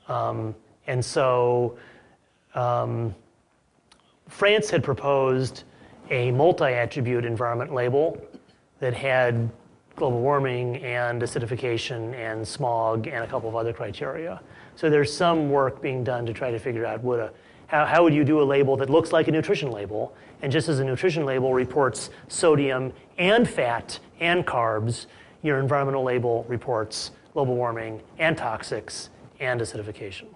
And so France had proposed a multi-attribute environment label that had global warming and acidification and smog and a couple of other criteria. So there's some work being done to try to figure out how would you do a label that looks like a nutrition label, and just as a nutrition label reports sodium and fat and carbs, your environmental label reports global warming and toxics and acidification.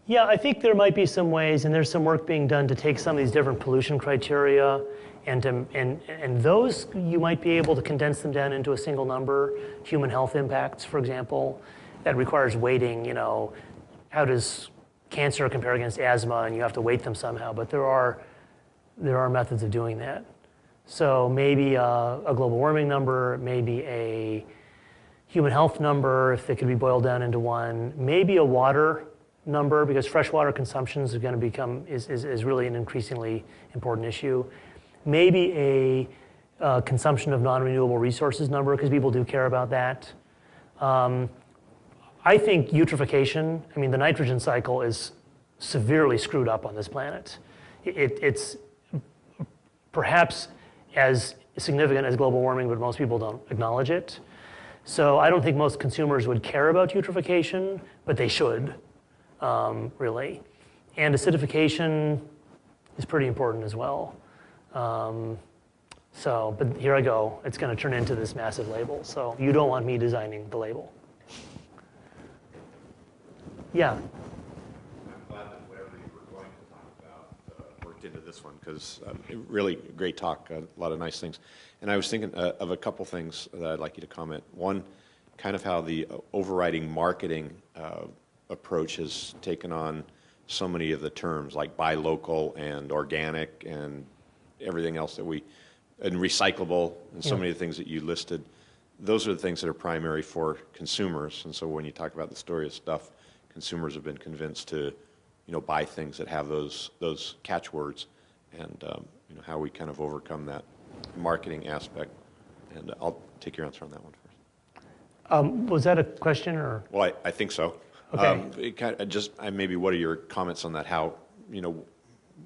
Yeah, I think there might be some ways, and there's some work being done to take some of these different pollution criteria and those, you might be able to condense them down into a single number. Human health impacts, for example, that requires weighting, how does cancer compare against asthma, and you have to weight them somehow, but there are methods of doing that. So maybe a global warming number, maybe a human health number, if they could be boiled down into one, maybe a water number, because freshwater consumption is going to become, is really an increasingly important issue. Maybe a consumption of non-renewable resources number, because people do care about that. I think eutrophication, the nitrogen cycle is severely screwed up on this planet. It's perhaps as significant as global warming, but most people don't acknowledge it. So I don't think most consumers would care about eutrophication, but they should, really. And acidification is pretty important as well. But here I go. It's going to turn into this massive label. So you don't want me designing the label. Yeah. I'm glad that whatever you were going to talk about worked into this one, because really great talk, a lot of nice things. And I was thinking of a couple things that I'd like you to comment. One, kind of how the overriding marketing approach has taken on so many of the terms like buy local and organic and everything else and recyclable, and so many of the things that you listed. Those are the things that are primary for consumers. And so when you talk about the story of stuff, consumers have been convinced to, buy things that have those catchwords, and how we kind of overcome that marketing aspect. And I'll take your answer on that one first. Was that a question or? Well, I think so. Okay. Maybe what are your comments on that? How,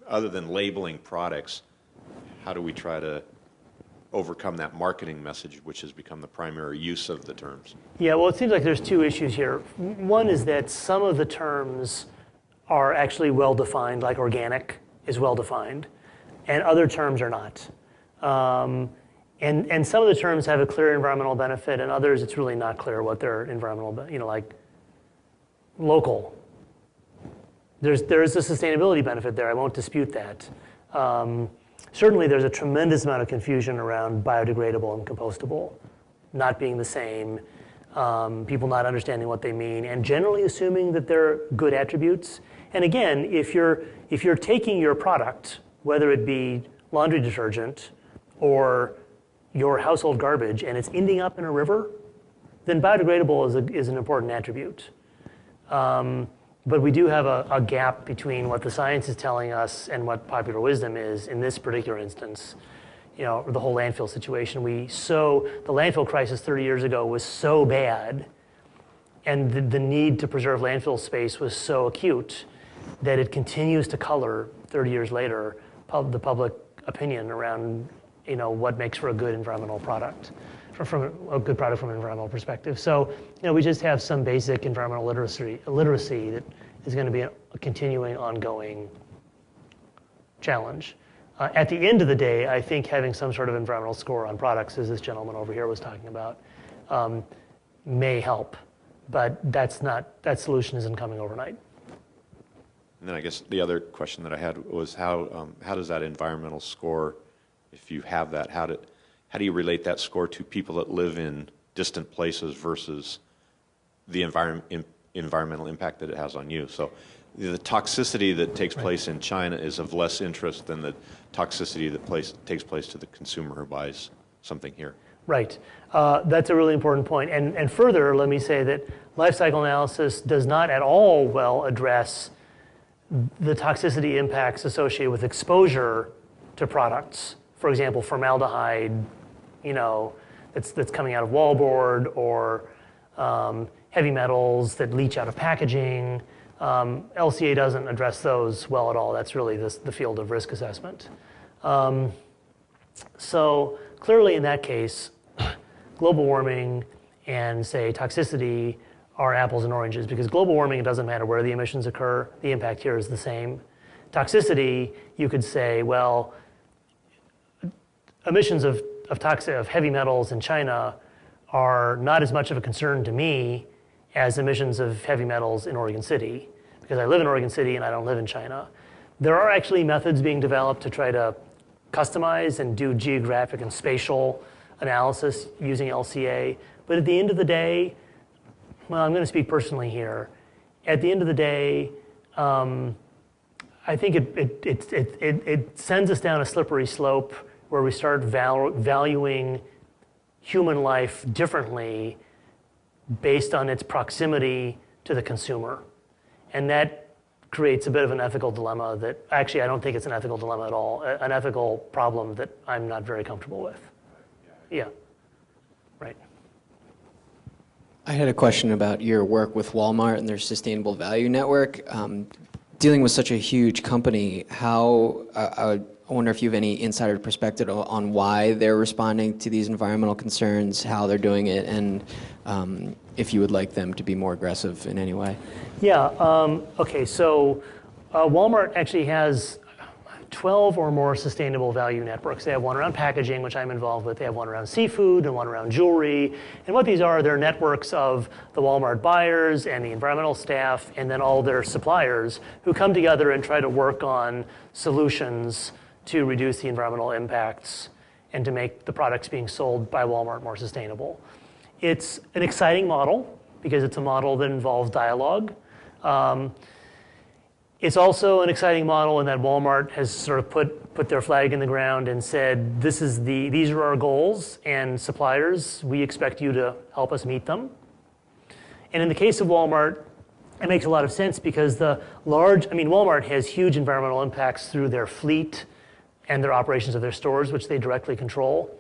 other than labeling products, how do we try to overcome that marketing message, which has become the primary use of the terms? Yeah, well, it seems like there's two issues here. One is that some of the terms are actually well-defined, like organic is well-defined, and other terms are not. And some of the terms have a clear environmental benefit, and others it's really not clear what their environmental, like local. There is a sustainability benefit there. I won't dispute that. Certainly there's a tremendous amount of confusion around biodegradable and compostable not being the same, people not understanding what they mean, and generally assuming that they're good attributes. And again, if you're taking your product, whether it be laundry detergent or your household garbage, and it's ending up in a river, then biodegradable is an important attribute. But we do have a gap between what the science is telling us and what popular wisdom is in this particular instance. The whole landfill situation. The landfill crisis 30 years ago was so bad, and the need to preserve landfill space was so acute that it continues to color 30 years later the public opinion around what makes for a good environmental product. From a good product from an environmental perspective. So, we just have some basic environmental literacy that is going to be a continuing, ongoing challenge. At the end of the day, I think having some sort of environmental score on products, as this gentleman over here was talking about, may help, but that solution isn't coming overnight. And then I guess the other question that I had was how does that environmental score, if you have that, how do you relate that score to people that live in distant places versus the environmental impact that it has on you? So the toxicity that takes place in China is of less interest than the toxicity that takes place to the consumer who buys something here. Right. That's a really important point. And further, let me say that life cycle analysis does not at all well address the toxicity impacts associated with exposure to products. For example, formaldehyde, that's coming out of wallboard, or heavy metals that leach out of packaging. LCA doesn't address those well at all. That's really the field of risk assessment. So clearly in that case, global warming and say toxicity are apples and oranges, because global warming, it doesn't matter where the emissions occur, the impact here is the same. Toxicity, you could say, well, emissions of heavy metals in China are not as much of a concern to me as emissions of heavy metals in Oregon City, because I live in Oregon City and I don't live in China. There are actually methods being developed to try to customize and do geographic and spatial analysis using LCA. But at the end of the day, well, I'm going to speak personally here. At the end of the day, I think it sends us down a slippery slope where we start valuing human life differently based on its proximity to the consumer. And that creates a bit of an ethical dilemma that, actually, I don't think it's an ethical dilemma at all, an ethical problem that I'm not very comfortable with. Yeah, right. I had a question about your work with Walmart and their sustainable value network. Dealing with such a huge company, I wonder if you have any insider perspective on why they're responding to these environmental concerns, how they're doing it, and if you would like them to be more aggressive in any way. Yeah, okay, so Walmart actually has 12 or more sustainable value networks. They have one around packaging, which I'm involved with. They have one around seafood and one around jewelry. And what these are, they're networks of the Walmart buyers and the environmental staff and then all their suppliers who come together and try to work on solutions to reduce the environmental impacts and to make the products being sold by Walmart more sustainable. It's an exciting model because it's a model that involves dialogue. It's also an exciting model in that Walmart has sort of put their flag in the ground and said, these are our goals, and suppliers, we expect you to help us meet them. And in the case of Walmart, it makes a lot of sense because Walmart has huge environmental impacts through their fleet and their operations of their stores, which they directly control.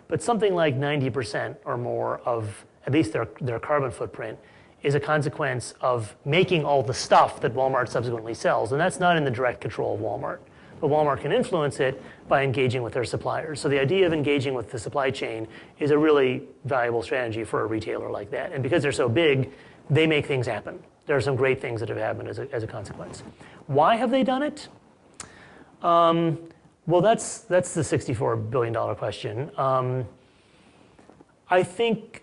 But something like 90% or more of at least their carbon footprint is a consequence of making all the stuff that Walmart subsequently sells. And that's not in the direct control of Walmart. But Walmart can influence it by engaging with their suppliers. So the idea of engaging with the supply chain is a really valuable strategy for a retailer like that. And because they're so big, they make things happen. There are some great things that have happened as a consequence. Why have they done it? Well, that's the $64 billion question. I think,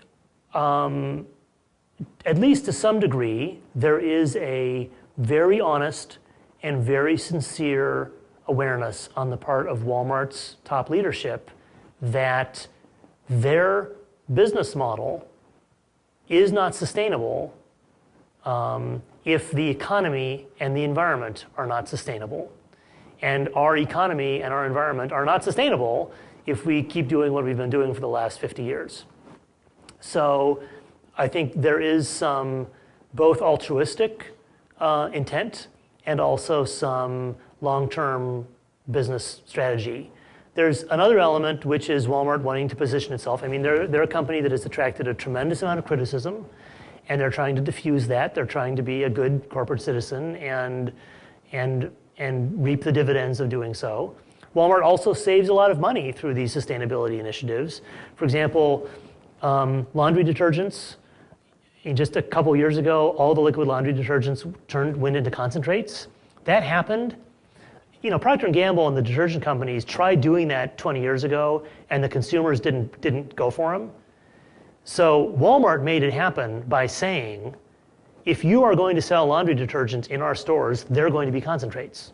at least to some degree, there is a very honest and very sincere awareness on the part of Walmart's top leadership that their business model is not sustainable if the economy and the environment are not sustainable. And our economy and our environment are not sustainable if we keep doing what we've been doing for the last 50 years. So I think there is some both altruistic intent and also some long-term business strategy. There's another element, which is Walmart wanting to position itself. I mean, they're a company that has attracted a tremendous amount of criticism, and they're trying to diffuse that. They're trying to be a good corporate citizen and reap the dividends of doing so. Walmart also saves a lot of money through these sustainability initiatives. For example, laundry detergents. Just a couple years ago, all the liquid laundry detergents went into concentrates. That happened. Procter & Gamble and the detergent companies tried doing that 20 years ago, and the consumers didn't go for them. So Walmart made it happen by saying, if you are going to sell laundry detergents in our stores, they're going to be concentrates.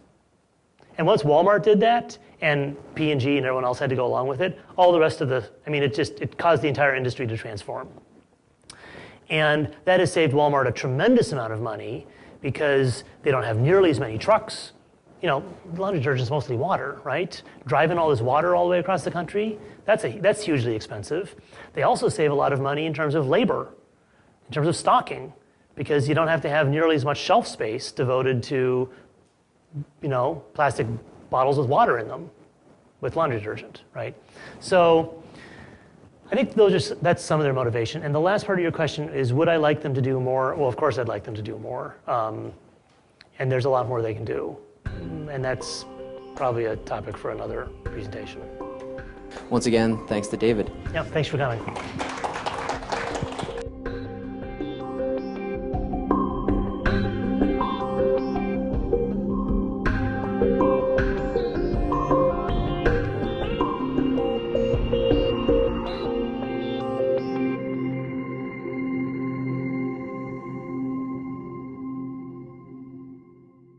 And once Walmart did that, and P&G and everyone else had to go along with it, all the rest of it caused the entire industry to transform. And that has saved Walmart a tremendous amount of money because they don't have nearly as many trucks. Laundry detergent is mostly water, right? Driving all this water all the way across the country, that's hugely expensive. They also save a lot of money in terms of labor, in terms of stocking, because you don't have to have nearly as much shelf space devoted to, plastic bottles with water in them with laundry detergent, right? So I think that's some of their motivation. And the last part of your question is, would I like them to do more? Well, of course I'd like them to do more. And there's a lot more they can do. And that's probably a topic for another presentation. Once again, thanks to David. Yeah, thanks for coming.